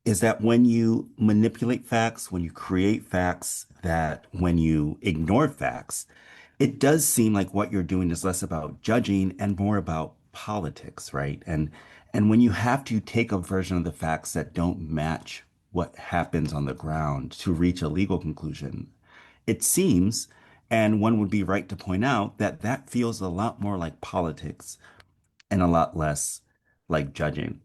E: is that when you manipulate facts, when you create facts, that when you ignore facts, it does seem like what you're doing is less about judging and more about politics, right? And when you have to take a version of the facts that don't match what happens on the ground to reach a legal conclusion, it seems, and one would be right to point out, that that feels a lot more like politics and a lot less like judging.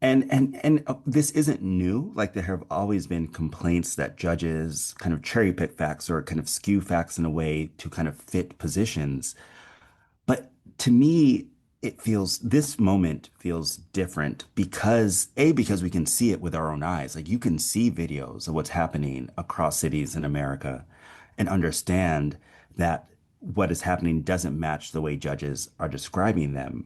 E: And this isn't new. Like, there have always been complaints that judges kind of cherry pick facts or kind of skew facts in a way to kind of fit positions. But to me, this moment feels different because we can see it with our own eyes. Like, you can see videos of what's happening across cities in America and understand that what is happening doesn't match the way judges are describing them.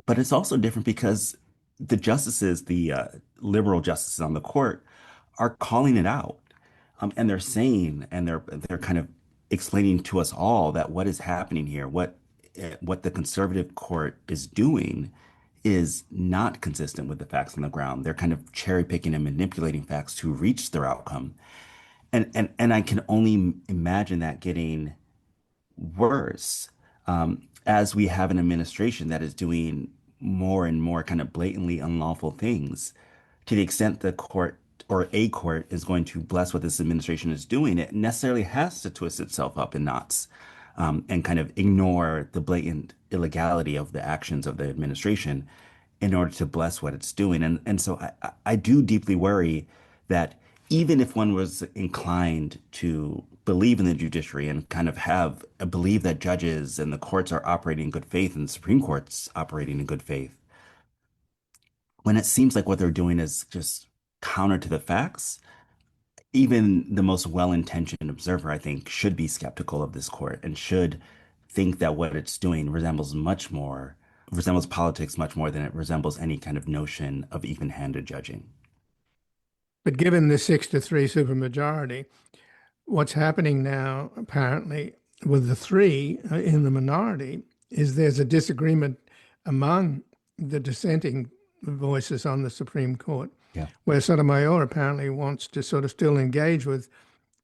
E: But it's also different because the justices, the liberal justices on the court, are calling it out, and they're saying, and they're kind of explaining to us all that what is happening here, what the conservative court is doing, is not consistent with the facts on the ground. They're kind of cherry picking and manipulating facts to reach their outcome, and I can only imagine that getting worse as we have an administration that is doing more and more kind of blatantly unlawful things. To the extent the court or a court is going to bless what this administration is doing, it necessarily has to twist itself up in knots and kind of ignore the blatant illegality of the actions of the administration in order to bless what it's doing. And so I do deeply worry that even if one was inclined to believe in the judiciary and kind of believe that judges and the courts are operating in good faith and the Supreme Court's operating in good faith, when it seems like what they're doing is just counter to the facts, even the most well-intentioned observer, I think, should be skeptical of this court and should think that what it's doing resembles politics much more than it resembles any kind of notion of even-handed judging.
A: But given the 6-3 supermajority, what's happening now, apparently, with the three in the minority, is there's a disagreement among the dissenting voices on the Supreme Court,
E: Yeah.
A: where Sotomayor apparently wants to sort of still engage with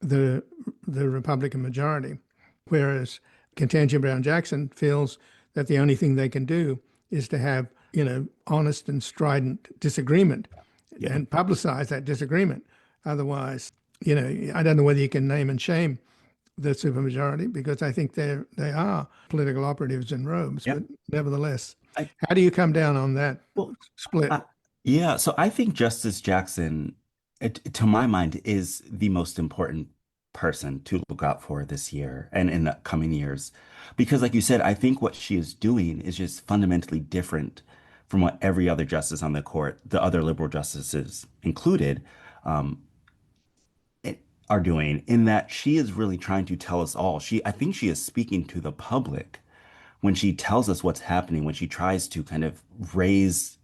A: the Republican majority, whereas Ketanji Brown Jackson feels that the only thing they can do is to have, honest and strident disagreement
E: Yeah.
A: and publicize that disagreement. Otherwise, I don't know whether you can name and shame the supermajority because I think they are political operatives in robes,
E: Yeah.
A: but nevertheless,
E: I,
A: how do you come down on that
E: well,
A: split?
E: yeah, so I think Justice Jackson, to my mind, is the most important person to look out for this year and in the coming years. Because, like you said, I think what she is doing is just fundamentally different from what every other justice on the court, the other liberal justices included, um, are doing, in that she is really trying to tell us all. I think she is speaking to the public when she tells us what's happening, when she tries to kind of raise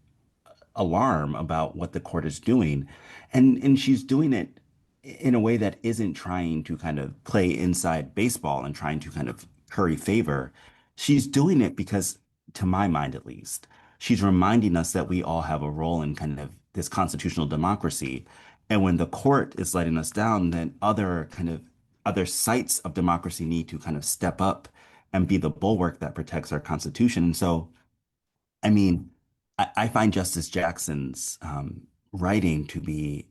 E: alarm about what the court is doing. And she's doing it in a way that isn't trying to kind of play inside baseball and trying to kind of curry favor. She's doing it because, to my mind at least, she's reminding us that we all have a role in kind of this constitutional democracy. And when the court is letting us down, then other sites of democracy need to kind of step up and be the bulwark that protects our constitution. And so, I mean, I find Justice Jackson's writing to be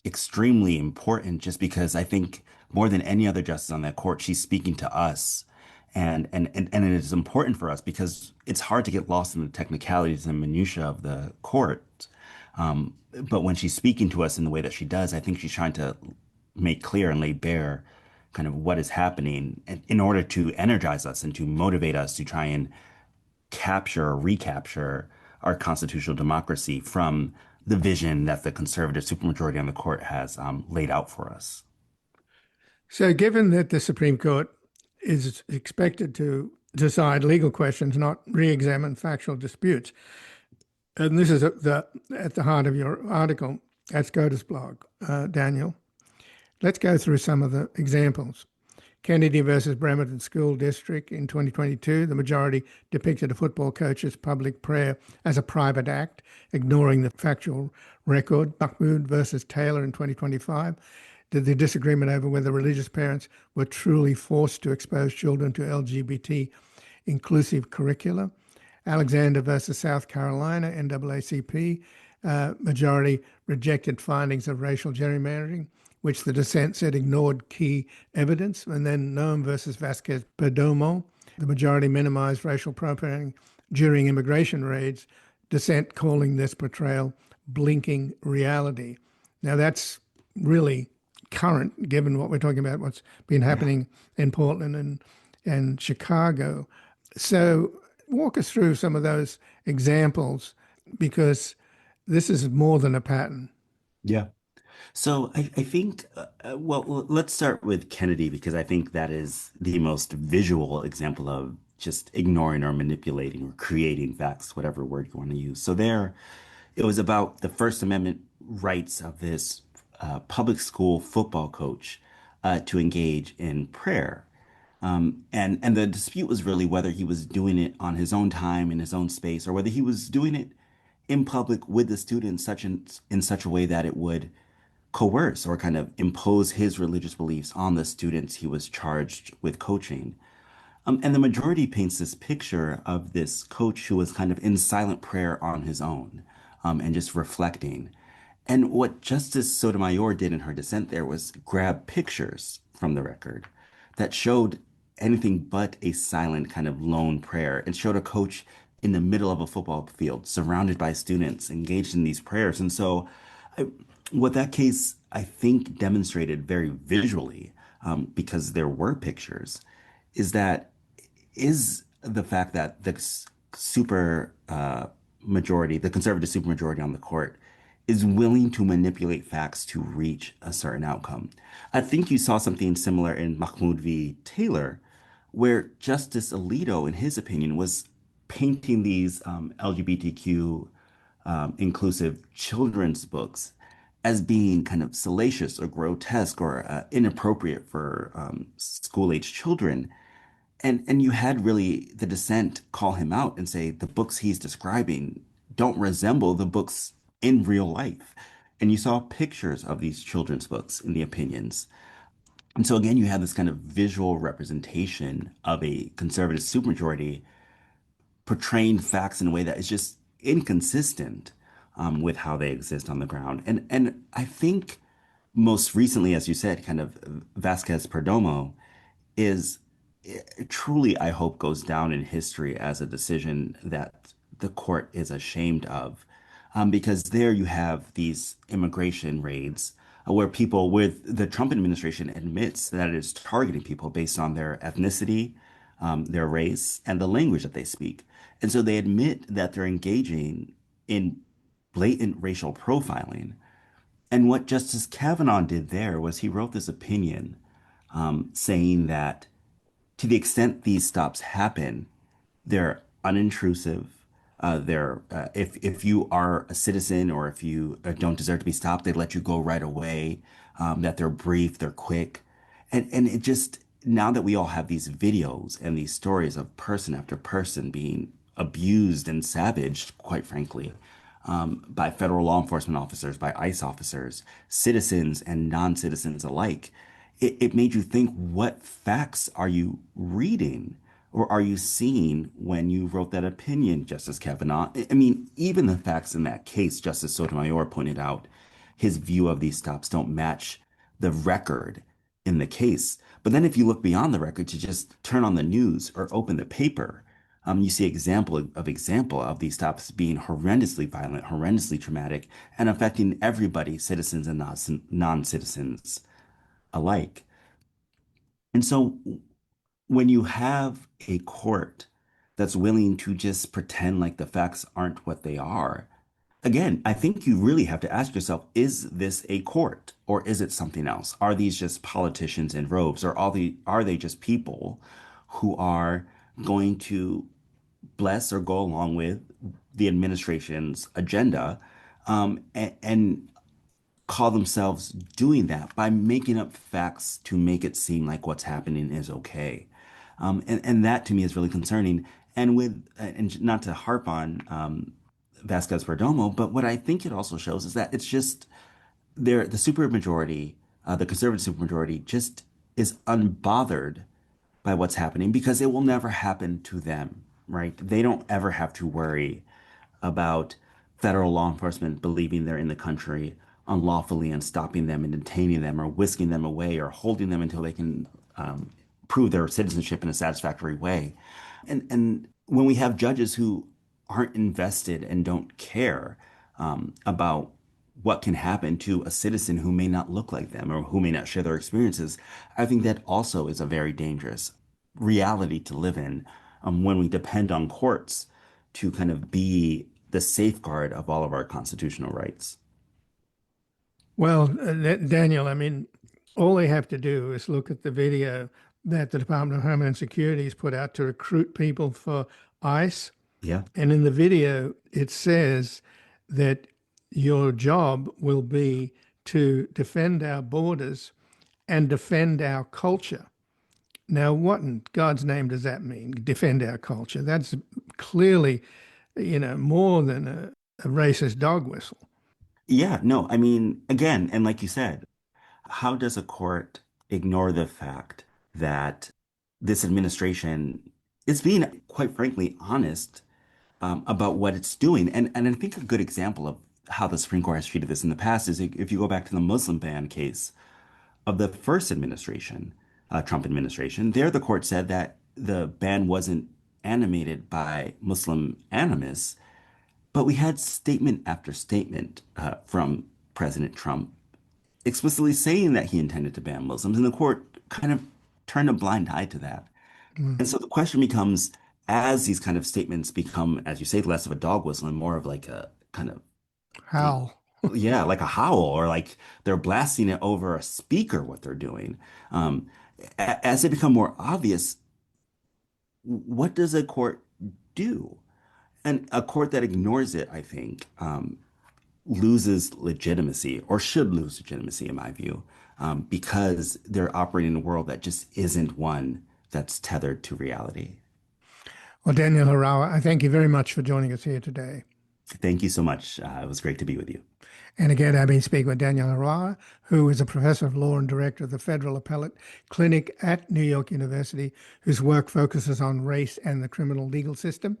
E: extremely important just because I think more than any other justice on that court, she's speaking to us. And it is important for us because it's hard to get lost in the technicalities and minutiae of the court. But when she's speaking to us in the way that she does, I think she's trying to make clear and lay bare kind of what is happening in order to energize us and to motivate us to try and capture or recapture our constitutional democracy from the vision that the conservative supermajority on the court has laid out for us.
A: So, given that the Supreme Court is expected to decide legal questions, not re-examine factual disputes, and this is at the heart of your article at SCOTUS blog, Daniel, let's go through some of the examples. Kennedy versus Bremerton School District in 2022, the majority depicted a football coach's public prayer as a private act, ignoring the factual record. Mahmood versus Taylor in 2025, the disagreement over whether religious parents were truly forced to expose children to LGBT inclusive curricula. Alexander versus South Carolina, NAACP, majority rejected findings of racial gerrymandering, which the dissent said ignored key evidence. And then Noam versus Vasquez Perdomo, the majority minimized racial profiling during immigration raids, dissent calling this portrayal blinking reality. Now that's really current, given what we're talking about, what's been happening in Portland and Chicago. So walk us through some of those examples, because this is more than a pattern.
E: Yeah. So I think, well, let's start with Kennedy, because I think that is the most visual example of just ignoring or manipulating or creating facts, whatever word you want to use. So there, it was about the First Amendment rights of this public school football coach to engage in prayer. And the dispute was really whether he was doing it on his own time, in his own space, or whether he was doing it in public with the students in such a way that it would coerce or kind of impose his religious beliefs on the students he was charged with coaching. And the majority paints this picture of this coach who was kind of in silent prayer on his own, and just reflecting. And what Justice Sotomayor did in her dissent there was grab pictures from the record that showed anything but a silent kind of lone prayer. It showed a coach in the middle of a football field, surrounded by students, engaged in these prayers. And so what that case, I think, demonstrated very visually, because there were pictures, is the fact that the conservative supermajority on the court is willing to manipulate facts to reach a certain outcome. I think you saw something similar in Mahmoud v. Taylor, where Justice Alito, in his opinion, was painting these LGBTQ inclusive children's books as being kind of salacious or grotesque or inappropriate for school-age children. And you had really the dissent call him out and say the books he's describing don't resemble the books in real life. And you saw pictures of these children's books in the opinions. And so again, you have this kind of visual representation of a conservative supermajority portraying facts in a way that is just inconsistent with how they exist on the ground. And I think most recently, as you said, kind of Vasquez Perdomo is truly, I hope, goes down in history as a decision that the court is ashamed of. Because there you have these immigration raids where people with the Trump administration admits that it is targeting people based on their ethnicity, their race, and the language that they speak. And so they admit that they're engaging in blatant racial profiling. And what Justice Kavanaugh did there was he wrote this opinion saying that to the extent these stops happen, they're unintrusive. If you are a citizen or if you don't deserve to be stopped, they let you go right away. That they're brief, they're quick, and it just now that we all have these videos and these stories of person after person being abused and savaged, quite frankly, by federal law enforcement officers, by ICE officers, citizens and non-citizens alike, it made you think, what facts are you reading or are you seeing when you wrote that opinion, Justice Kavanaugh? I mean, even the facts in that case, Justice Sotomayor pointed out, his view of these stops don't match the record in the case. But then if you look beyond the record to just turn on the news or open the paper, you see example of these stops being horrendously violent, horrendously traumatic, and affecting everybody, citizens and non-citizens alike. And so when you have a court that's willing to just pretend like the facts aren't what they are, again, I think you really have to ask yourself, is this a court or is it something else? Are these just politicians in robes, or are they just people who are going to bless or go along with the administration's agenda, and call themselves doing that by making up facts to make it seem like what's happening is okay? And that to me is really concerning. And not to harp on Vasquez Perdomo, but what I think it also shows is that it's just the supermajority, the conservative supermajority, just is unbothered by what's happening because it will never happen to them, right? They don't ever have to worry about federal law enforcement believing they're in the country unlawfully and stopping them and detaining them or whisking them away or holding them until they can prove their citizenship in a satisfactory way. And when we have judges who aren't invested and don't care about what can happen to a citizen who may not look like them or who may not share their experiences, I think that also is a very dangerous reality to live in when we depend on courts to kind of be the safeguard of all of our constitutional rights.
A: Well, Daniel, I mean, all they have to do is look at the video that the Department of Homeland Security has put out to recruit people for ICE.
E: Yeah.
A: And in the video, it says that your job will be to defend our borders and defend our culture. Now, what in God's name does that mean? Defend our culture. That's clearly, more than a racist dog whistle.
E: Yeah, no, I mean, again, and like you said, how does a court ignore the fact that this administration is being, quite frankly, honest about what it's doing? And I think a good example of how the Supreme Court has treated this in the past is if you go back to the Muslim ban case of the first administration, Trump administration, there the court said that the ban wasn't animated by Muslim animus, but we had statement after statement from President Trump explicitly saying that he intended to ban Muslims, and the court kind of turned a blind eye to that. And so the question becomes, as these kind of statements become, as you say, less of a dog whistle and more of like a kind of
A: How?
E: yeah, like a howl, or like they're blasting it over a speaker, what they're doing. Um, as it become more obvious, what does a court do? And a court that ignores it, I think, loses legitimacy, or should lose legitimacy, in my view, because they're operating in a world that just isn't one that's tethered to reality.
A: Well, Daniel Harawa, I thank you very much for joining us here today.
E: Thank you so much. It was great to be with you.
A: And again, I've been speaking with Daniel Harawa, who is a professor of law and director of the Federal Appellate Clinic at New York University, whose work focuses on race and the criminal legal system.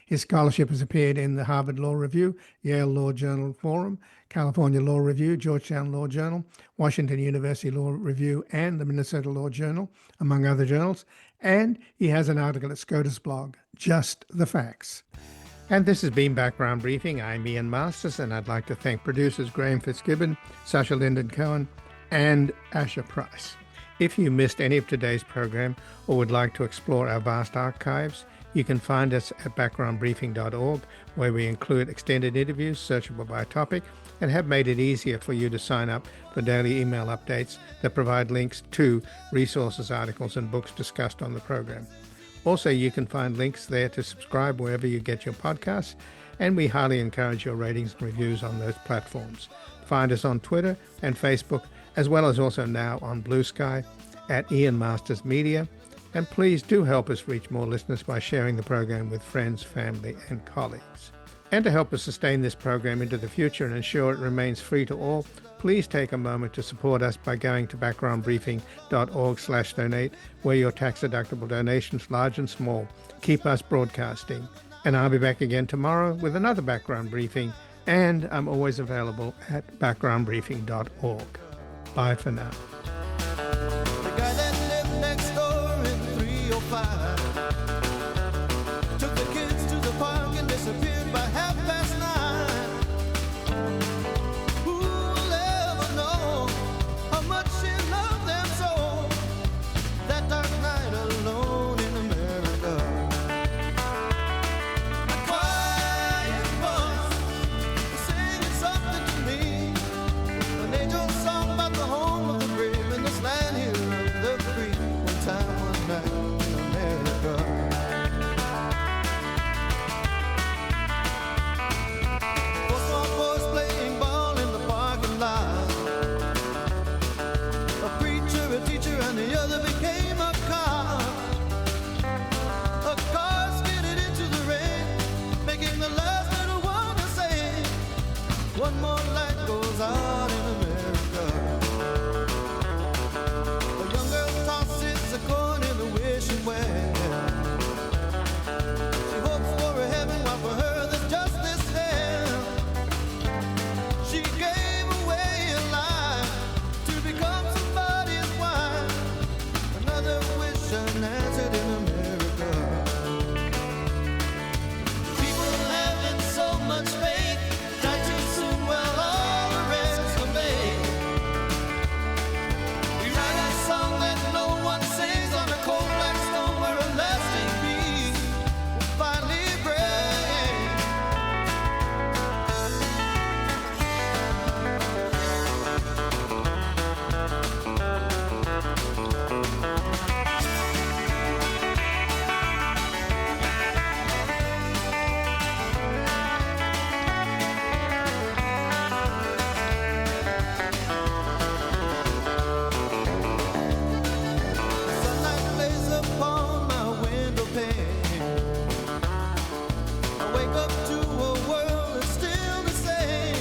A: His scholarship has appeared in the Harvard Law Review, Yale Law Journal Forum, California Law Review, Georgetown Law Journal, Washington University Law Review, and the Minnesota Law Journal, among other journals. And he has an article at SCOTUS blog, Just the Facts. And this has been Background Briefing. I'm Ian Masters, and I'd like to thank producers Graham Fitzgibbon, Sasha Linden Cohen, and Asher Price. If you missed any of today's program or would like to explore our vast archives, you can find us at backgroundbriefing.org, where we include extended interviews searchable by topic and have made it easier for you to sign up for daily email updates that provide links to resources, articles, and books discussed on the program. Also, you can find links there to subscribe wherever you get your podcasts, and we highly encourage your ratings and reviews on those platforms. Find us on Twitter and Facebook, as well as also now on Blue Sky at Ian Masters Media. And please do help us reach more listeners by sharing the program with friends, family, and colleagues. And to help us sustain this program into the future and ensure it remains free to all, please take a moment to support us by going to backgroundbriefing.org/donate, where your tax-deductible donations, large and small, keep us broadcasting. And I'll be back again tomorrow with another Background Briefing, and I'm always available at backgroundbriefing.org. Bye for now.
F: The guy that lived next door in 305 took the kids to the park and disappeared by 9:30. Who'll ever know how much she loved them so? That dark night alone in America. A quiet voice singing something to me, an angel song about the home of the brave in this land here of the free. One time, one night in America. Four small boys playing ball in the parking lot. A preacher, a teacher, and the other became a cop. A car skidded into the rain, making the last little one to say, one more light goes out in America. A young girl tosses a coin in the wishing well. She hopes for a heaven while for her there's just this hell. She gave away her life to become somebody's wife. Another wish unanswered in America. People having so much faith, die too soon, well all the rest are made. We write a song that no one sings on a cold black stone where a lasting peace will finally break. Sunlight plays upon my window pane. I wake up to a world that's still the same.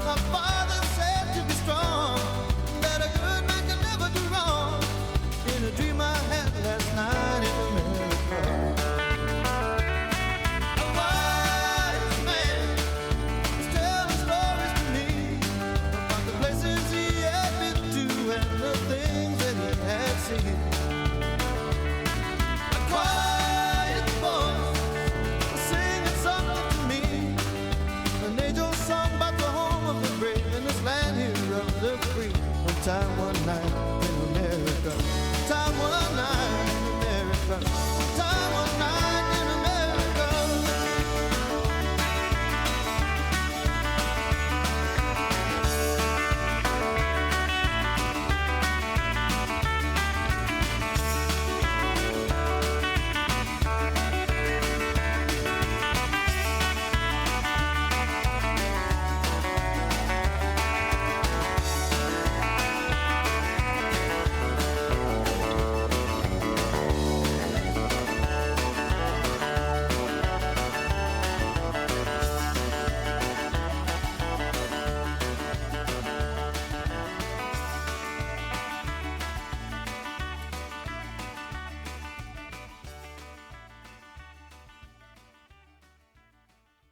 F: My father said to be strong, that a good man can never do wrong. In a dream I had last night in America. A wise man was telling stories to me about the places he had been to and the things that he had seen. A quiet voice was singing something to me, an angel song about the home of the brave in this land here of the free. One time, one night